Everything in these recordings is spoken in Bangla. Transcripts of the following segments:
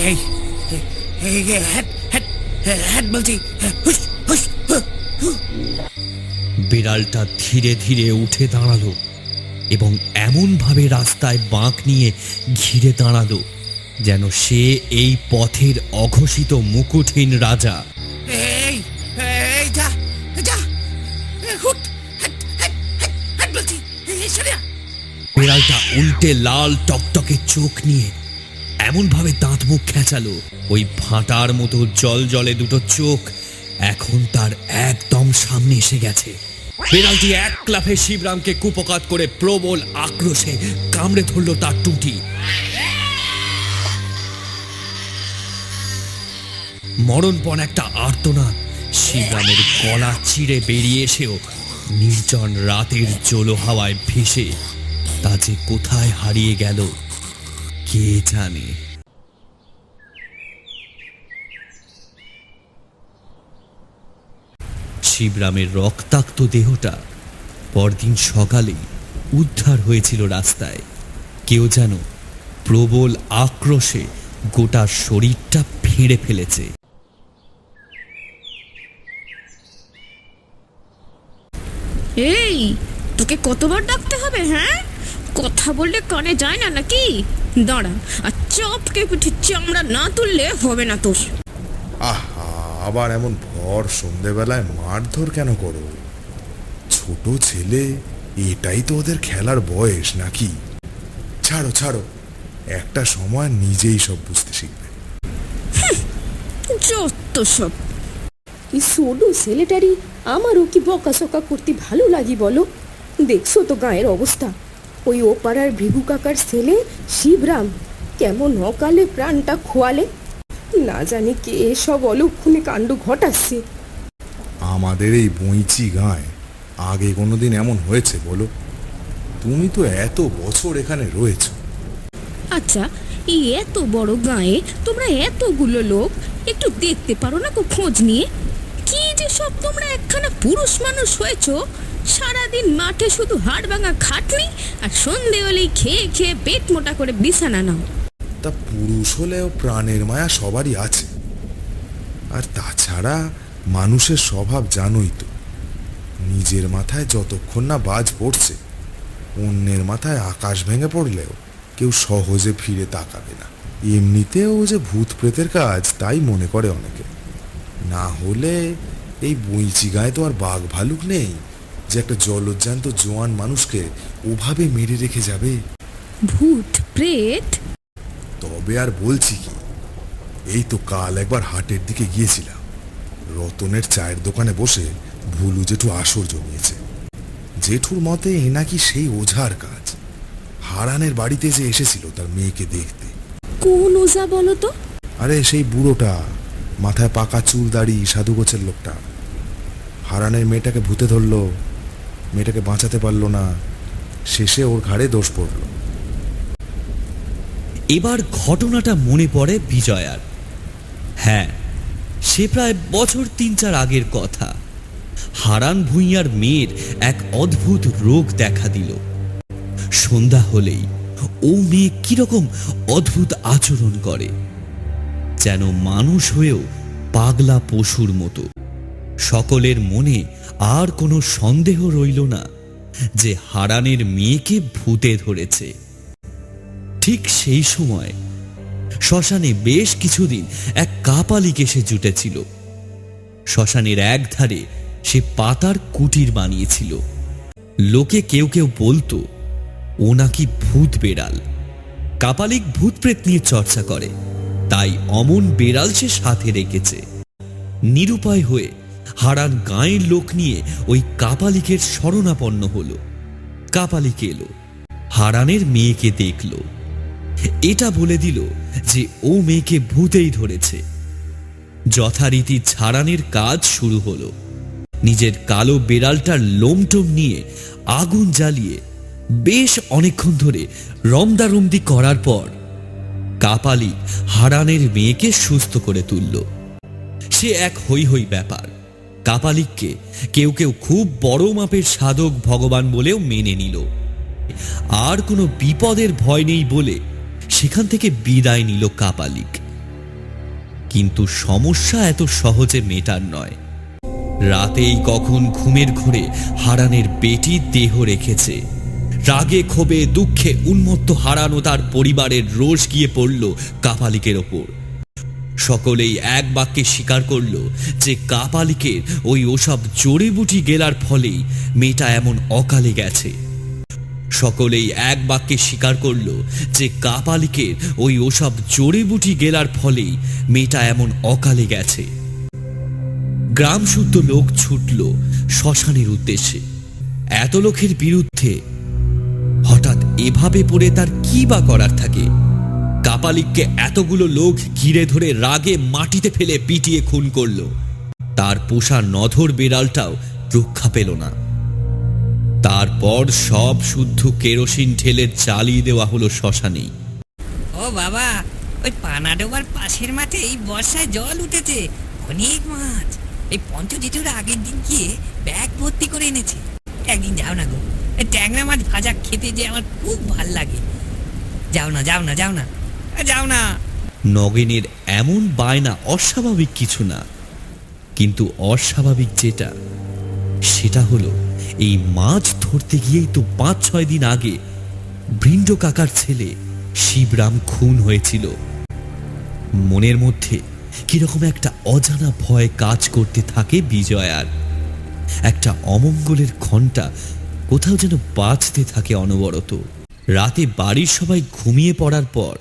এই এই হ্যাট হ্যাট হ্যাট বলছি, হুস হুস। বিড়ালটা ধীরে ধীরে উঠে দাঁড়ালো এবং এমনভাবে রাস্তায় বাঁক নিয়ে ঘিরে দাঁড়ালো যেন সে এই পথের অঘোষিত মুকুটহীন রাজা। এই এই যা যা, হুট হ্যাট হ্যাট হ্যাট হ্যাট বলছি, সরে যা। বিড়ালটা উল্টে লাল টকটকে চোখ নিয়ে এমনভাবে দাঁত মুখ খেঁচালো, ওই ভাঁটার মতো জল জলে দুটো চোখ এখন তার একদম সামনে এসে গেছে। বিড়ালটি এক লাফে শিবরামকে কুপকাত করে প্রবল আক্রোশে কামড়ে ধরল তার টুটি। মরণপণ একটা আর্তনাদ শিবরামের গলা চিরে বেরিয়ে এসেও নির্জন রাতের জলো হাওয়ায় ভেসে তা যে কোথায় হারিয়ে গেল কে জানে। শিবরামের রক্তাক্ত দেহটা পরদিন সকালেই উদ্ধার হয়েছিল রাস্তায়। কেউ যেন প্রবল আক্রোশে গোটা শরীরটা ফেঁড়ে ফেলেছে। এই, তোকে কতবার ডাকতে হবে? হ্যাঁ, কথা বললে কানে যায় না নাকি? দাঁড়া, আর চপকে পিঠে চামড়া না তুললে হবে না তোর। আহা, আবার এমন ভর সন্ধেবেলায় মারধর কেন করো? ছোট ছেলে, এটাই তো ওদের খেলার বয়স নাকি? ছাড়ো ছাড়ো, একটা সময় নিজেই সব বুঝতে শিখবে। যত সব। এই ছোটো ছেলেটারই আমারও কি বকাসকা করতে ভালো লাগি বলো? দেখছো তো গায়ের অবস্থা। ওই ও পাড়ার ভিগু কাকার ছেলে শিবরাম কেমন অকালে প্রাণটা খোয়ালে। না জানি কে সব অলক্ষণে কাণ্ড ঘটাচ্ছে। আমাদের এই বইচি গাঁয়ে আগে কোনোদিন এমন হয়েছে বলো? তুমি তো এত বছর এখানে রয়েছো। আচ্ছা, এই এত বড় গায়ে তোমরা এতগুলো লোক একটু দেখতে পারো না? খোঁজ নিয়ে কি যে সব তোমরা একখানা পুরুষ মানুষ হয়েছো, সারাদিন মাঠে শুধু হাড় ভাঙা খাটনি, আর সন্ধে হলেই খেয়ে খেয়ে পেট মোটা করে বিছানা নাও। তা পুরুষ হলেও প্রাণের মায়া সবারই আছে। আর তাছাড়া মানুষের স্বভাব জানোই তো, নিজের মাথায় যতক্ষণ না বাজ পড়ছে, অন্যের মাথায় আকাশ ভেঙে পড়লেও কেউ সহজে ফিরে তাকাবে না। এমনিতেও যে ভূত প্রেতের কাজ তাই মনে করে অনেকে। না হলে এই বইচি গায়ে তো আর বাঘ ভালুক নেই যে একটা জলজ্জান্ত জোয়ান মানুষকে ওভাবে মেরে রেখে যাবে। ভূত প্রেত? তবে আর বলছি কি, এই তো কাল একবার হাটের দিকে গিয়েছিলাম। রতনের চায়ের দোকানে বসে ভুলু জেঠু আসর জমিয়েছে। জেঠুর মতে এ নাকি সেই ওঝার কাজ। হারানের বাড়িতে যে এসেছিল তার মেয়েকে দেখতে। কোন ওঝা বলো তো? আরে সেই বুড়োটা, মাথায় পাকা চুল দাড়ি, সাধু গোছের লোকটা। হারানের মেয়েটাকে ভূতে ধরলো, মেয়েটাকে বাঁচাতে পারলো না, শেষে ওর ঘাড়ে দোষ পড়ল। এবার ঘটনাটা মনে পড়ে বিজয়ার। হ্যাঁ, সে প্রায় বছর ৩-৪ আগের কথা। হারান ভূঁইয়ার মেয়ের এক অদ্ভুত রোগ দেখা দিল। সন্ধ্যা হলেই ও মেয়ে কিরকম অদ্ভুত আচরণ করে, যেন মানুষ হয়েও পাগলা পশুর মতো। সকলের মনে আর কোনো সন্দেহ রইল না যে হারানের মেয়েকে ভূতে ধরেছে। ঠিক সেই সময় শ্মশানে বেশ কিছুদিন এক কাপালিক এসে জুটেছিল। শ্মশানের একধারে সে পাতার কুটির বানিয়েছিল। লোকে কেউ কেউ বলতো ও নাকি ভূত বেড়াল। কাপালিক ভূত প্রেত নিয়ে চর্চা করে, তাই অমন বেড়াল সে সাথে রেখেছে। নিরুপায় হয়ে হারান গাঁয়ের লোক নিয়ে ওই কাপালিকের শরণাপন্ন হলো। কাপালিক এলো, হারানের মেয়েকে দেখল, এটা বলে দিল যে ও মেয়েকে ভূতেই ধরেছে। যথারীতি ছাড়ানের কাজ শুরু হলো। নিজের কালো বেড়ালটার লোমটোম নিয়ে আগুন জ্বালিয়ে বেশ অনেকক্ষণ ধরে রমদারমদি করার পর কাপালিক হারানের মেয়েকে সুস্থ করে তুলল। সে এক হৈ হৈ ব্যাপার। কাপালিককে কেউ কেউ খুব বড় মাপের সাধক ভগবান বলেও মেনে নিল। আর কোনো বিপদের ভয় নেই বলে সেখান থেকে বিদায় নিল কাপালিক। কিন্তু সমস্যা এত সহজে মেটার নয়। রাতেই কখন ঘুমের ঘোরে হারানের বেটি দেহ রেখেছে। রাগে ক্ষোভে দুঃখে উন্মত্ত হারান ও তার পরিবারের রোষ গিয়ে পড়ল কাপালিকের ওপর। সকলেই এক বাক্যে স্বীকার করল যে কাপালিকের ওসব জড়িবুটি গেলার ফলেই মেয়েটা এমন অকালে গেছে। সকলেই এক বাক্যে স্বীকার করল যে কাপালিকের ওসব জড়িবুটি গেলার ফলেই মেয়েটা এমন অকালে গেছে। গ্রাম শুদ্ধ লোক ছুটল শ্মশানের উদ্দেশ্যে। এত লোকের বিরুদ্ধে হঠাৎ এভাবে পড়ে তার কি বা করার থাকে? কাপালিককে এতগুলো লোক ঘিরে ধরে রাগে মাটিতে ফেলে পিটিয়ে খুন করল। তার পোষা নধর বেড়ালটাও রক্ষা পেল না। তারপর সব শুদ্ধ কেরোসিন ঢেলে জ্বালিয়ে দেওয়া হলো শ্মশানেই। ও বাবা, ওই পানাডোবার পাশের মাঠে এই বর্ষায় জল উঠেছে, অনেক মাছ। এই পঞ্চজিতুর আগের দিন গিয়ে ব্যাগ ভর্তি করে এনেছে। একদিন যাও না গো, এই ট্যাংরা মাছ ভাজা খেতে যে আমার খুব ভাল লাগে। যাও না যাও না যাও না যাও না। নগেনের এমন বায়না অস্বাভাবিক কিছু না, কিন্তু অস্বাভাবিক যেটা সেটা হলো এই মাছ ধরতে গিয়েই তো 5-6 দিন আগে বৃন্দ কাকার ছেলে শিবরাম খুন হয়েছিল। মনের মধ্যে কিরকম একটা অজানা ভয় কাজ করতে থাকে বিজয়ার। একটা অমঙ্গলের ঘণ্টা কোথাও যেন বাজতে থাকে অনবরত। রাতে বাড়ির সবাই ঘুমিয়ে পড়ার পর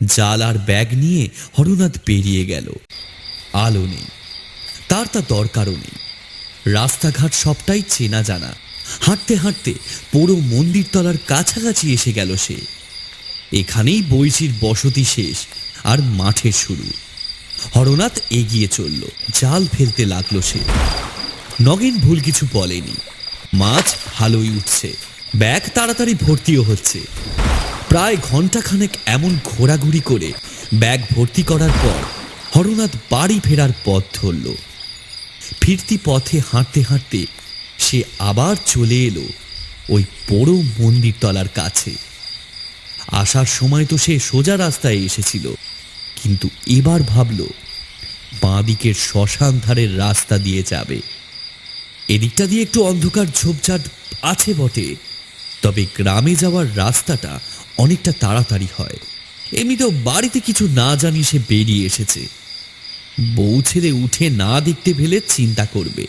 জাল আর ব্যাগ নিয়ে হরনাথ বেরিয়ে গেল। আলো নেই, তার তা দরকারও নেই। রাস্তাঘাট সবটাই চেনা জানা। হাঁটতে হাঁটতে পুরো মন্দিরতলার কাছাকাছি এসে গেল সে। এখানেই বৈশির বসতি শেষ আর মাঠের শুরু। হরনাথ এগিয়ে চলল, জাল ফেলতে লাগলো সে। নগেন ভুল কিছু বলেনি। মাছ ভালোই উঠছে, ব্যাগ তাড়াতাড়ি ভর্তিও হচ্ছে। প্রায় ঘন্টাখানেক এমন ঘোরাঘুরি করে ব্যাগ ভর্তি করার পর হরনাথ বাড়ি ফেরার পথ ধরল। ফিরতি পথে হাঁটতে হাঁটতে সে আবার চলে এলো ওই পোড়ো মন্দিরতলার কাছে। আসার সময় তো সে সোজা রাস্তায় এসেছিল, কিন্তু এবার ভাবল বাঁ দিকের শ্মশান ধারের রাস্তা দিয়ে যাবে। এদিকটা দিয়ে একটু অন্ধকার ঝোপঝাড় আছে বটে, তবে গ্রামে যাওয়ার রাস্তাটা অনেকটা তাড়াতাড়ি হয়। এমনিতেও বাড়িতে কিছু না জানি সে বেরিয়ে এসেছে। বউ ছেলে উঠে না দেখতে পেলে চিন্তা করবে,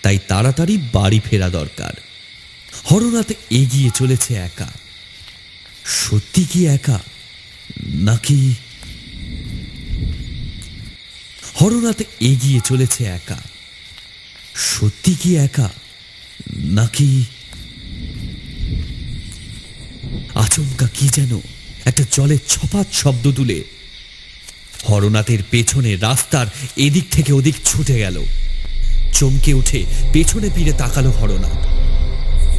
তাই তাড়াতাড়ি বাড়ি ফেরা দরকার। হরনাথ এগিয়ে চলেছে একা। সত্যি কি একা নাকি? হরনাথ এগিয়ে চলেছে একা। সত্যি কি একা নাকি? আচমকা কি যেন একটা জলের ছপাত শব্দ তুলে হরনাথের পেছনে রাস্তার এদিক থেকে ওদিক ছুটে গেল। চমকে উঠে পেছনে ফিরে তাকালো হরনাথ।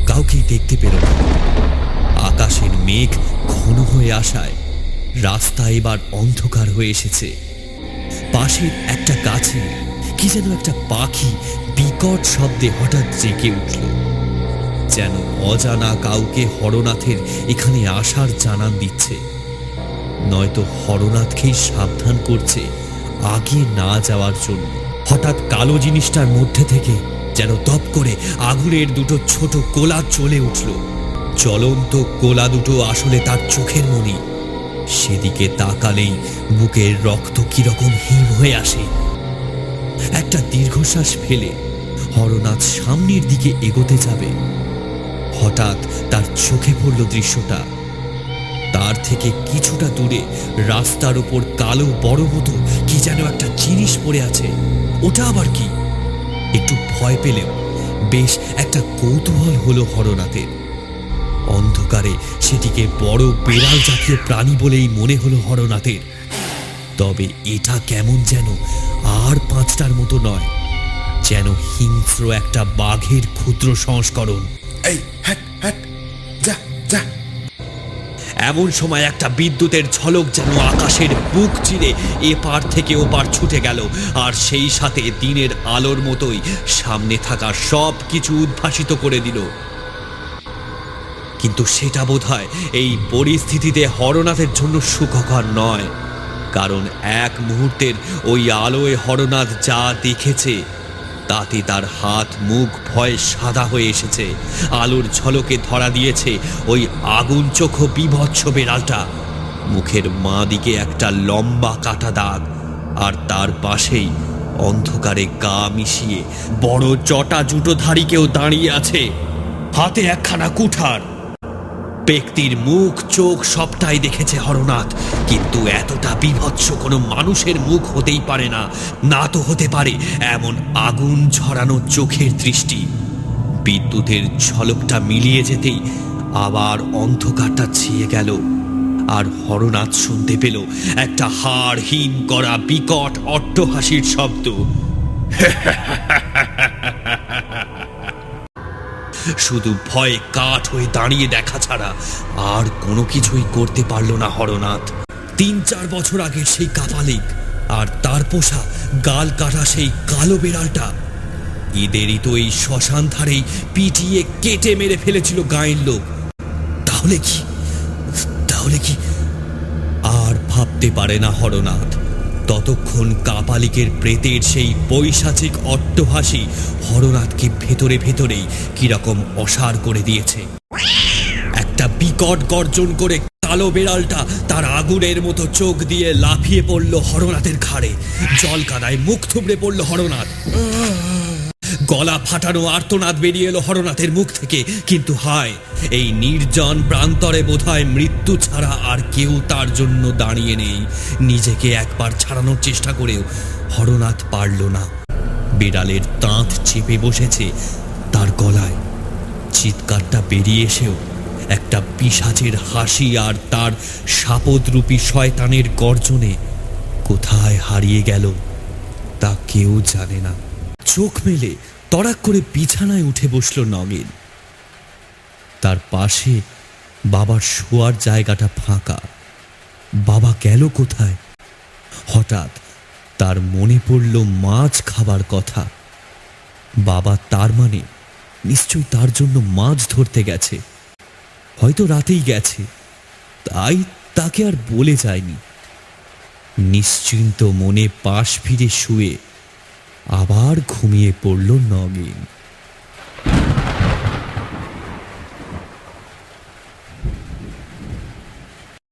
কাউকেই দেখতে পেল না। আকাশের মেঘ ঘন হয়ে আসায় রাস্তা এবার অন্ধকার হয়ে এসেছে। পাশের একটা গাছে কি যেন একটা পাখি বিকট শব্দে হঠাৎ জেগে উঠল, যেন অজানা কাউকে হরনাথের এখানে আসার জানান দিচ্ছে, নয়তো হরনাথকেই সাবধান করছে আগে না যাওয়ার জন্য। হঠাৎ কালো জিনিসটার মধ্যে থেকে যেন দপ করে আগুনের দুটো ছোট কোলা চলে উঠল। জ্বলন্ত কোলা দুটো আসলে তার চোখের মণি। সেদিকে তাকালেই বুকের রক্ত কিরকম হিম হয়ে আসে। একটা দীর্ঘশ্বাস ফেলে হরনাথ সামনের দিকে এগোতে যাবে, হঠাৎ তার চোখে পড়ল দৃশ্যটা। তার থেকে কিছুটা দূরে রাস্তার ওপর কালো বড় মতো কি যেন একটা জিনিস পড়ে আছে। ওটা আবার কি? একটু ভয় পেলেও বেশ একটা কৌতূহল হলো হরনাথের। অন্ধকারে সেটিকে বড় বেড়াল জাতীয় প্রাণী বলেই মনে হলো হরনাথের। তবে এটা কেমন যেন আর 5টার মতো নয়, যেন হিংস্র একটা বাঘের ক্ষুদ্র সংস্করণ। এই হ্যাট হ্যাট, যা যা। এমন সময় একটা বিদ্যুতের ঝলক যেন আকাশের বুক চিরে এপার থেকে ওপার ছুটে গেল, আর সেই সাথে দিনের আলোর মতোই সামনে থাকা সব কিছু উদ্ভাসিত করে দিল। কিন্তু সেটা বোধহয় এই পরিস্থিতিতে হরনাথের জন্য সুখকর নয়। কারণ এক মুহূর্তের ওই আলোয় হরনাথ যা দেখেছে তাতে তার হাত মুখ ভয়ে সাদা হয়ে এসেছে। আলোর ঝলকে ধরা দিয়েছে ওই আগুন চোখো বীভৎস বেড়ালটা। মুখের বাঁ দিকে একটা লম্বা কাটা দাগ, আর তার পাশেই অন্ধকারে গা মিশিয়ে বড় জটা জুটোধারী কেউ দাঁড়িয়ে আছে, হাতে একখানা কুঠার। ব্যক্তির মুখ চোখ সবটাই দেখেছে হরনাথ, কিন্তু এতটা বীভৎস কোনো মানুষের মুখ হতেই পারে না। না তো হতে পারে এমন আগুন ঝরানো চোখের দৃষ্টি। বিদ্যুতের ঝলকটা মিলিয়ে যেতেই আবার অন্ধকারটা ছেয়ে গেল, আর হরনাথ শুনতে পেল একটা হাড়হীন করা বিকট অট্টহাসির শব্দ। শুধু ভয়ে কাঠ হয়ে দাঁড়িয়ে দেখা ছাড়া আর কোনো কিছুই করতে পারল না হরনাথ। 3-4 বছর আগের সেই কাপালিক আর তার পোষা গাল কাটা সেই কালো বেড়ালটা, এদেরই তো এই শ্মশান ধারেই পিটিয়ে কেটে মেরে ফেলেছিল গাঁয়ের লোক। তাহলে কি আর ভাবতে পারে না হরনাথ। ততক্ষণ কাপালিকের প্রেতের সেই পৈশাচিক অট্টহাসি হরনাথকে ভেতরে ভেতরেই কিরকম অসাড় করে দিয়েছে। একটা বিকট গর্জন করে কালো বেড়ালটা তার আগুনের মতো চোখ দিয়ে লাফিয়ে পড়ল হরনাথের ঘাড়ে। জল কাদায় মুখ থুবড়ে পড়ল হরনাথ। গলা ফাটানো আর্তনাদ বেরিয়ে এলো হরনাথের মুখ থেকে। কিন্তু হায়, এই নির্জন প্রান্তরে বোধহয় মৃত্যু ছাড়া আর কেউ তার জন্য দাঁড়িয়ে নেই। নিজেকে একবার ছাড়ানোর চেষ্টা করেও হরনাথ পারল না। বিড়ালের দাঁত চেপে বসেছে তার গলায়। চিৎকারটা বেরিয়ে এসেও একটা পিশাচের হাসি আর তার শাপদরূপী শয়তানের গর্জনে কোথায় হারিয়ে গেল তা কেউ জানে না। চোখ মেলে তড়াক করে বিছানায় উঠে বসল নগেন। তার পাশে বাবার শোয়ার জায়গাটা ফাঁকা। বাবা গেল কোথায়? হঠাৎ তার মনে পড়ল মাছ খাবার কথা। বাবা তার মানে নিশ্চয়ই তার জন্য মাছ ধরতে গেছে। হয়তো রাতেই গেছে, তাই তাকে আর বলে যায়নি। নিশ্চিন্ত মনে পাশ ফিরে শুয়ে আবার ঘুমিয়ে পড়ল নগেন।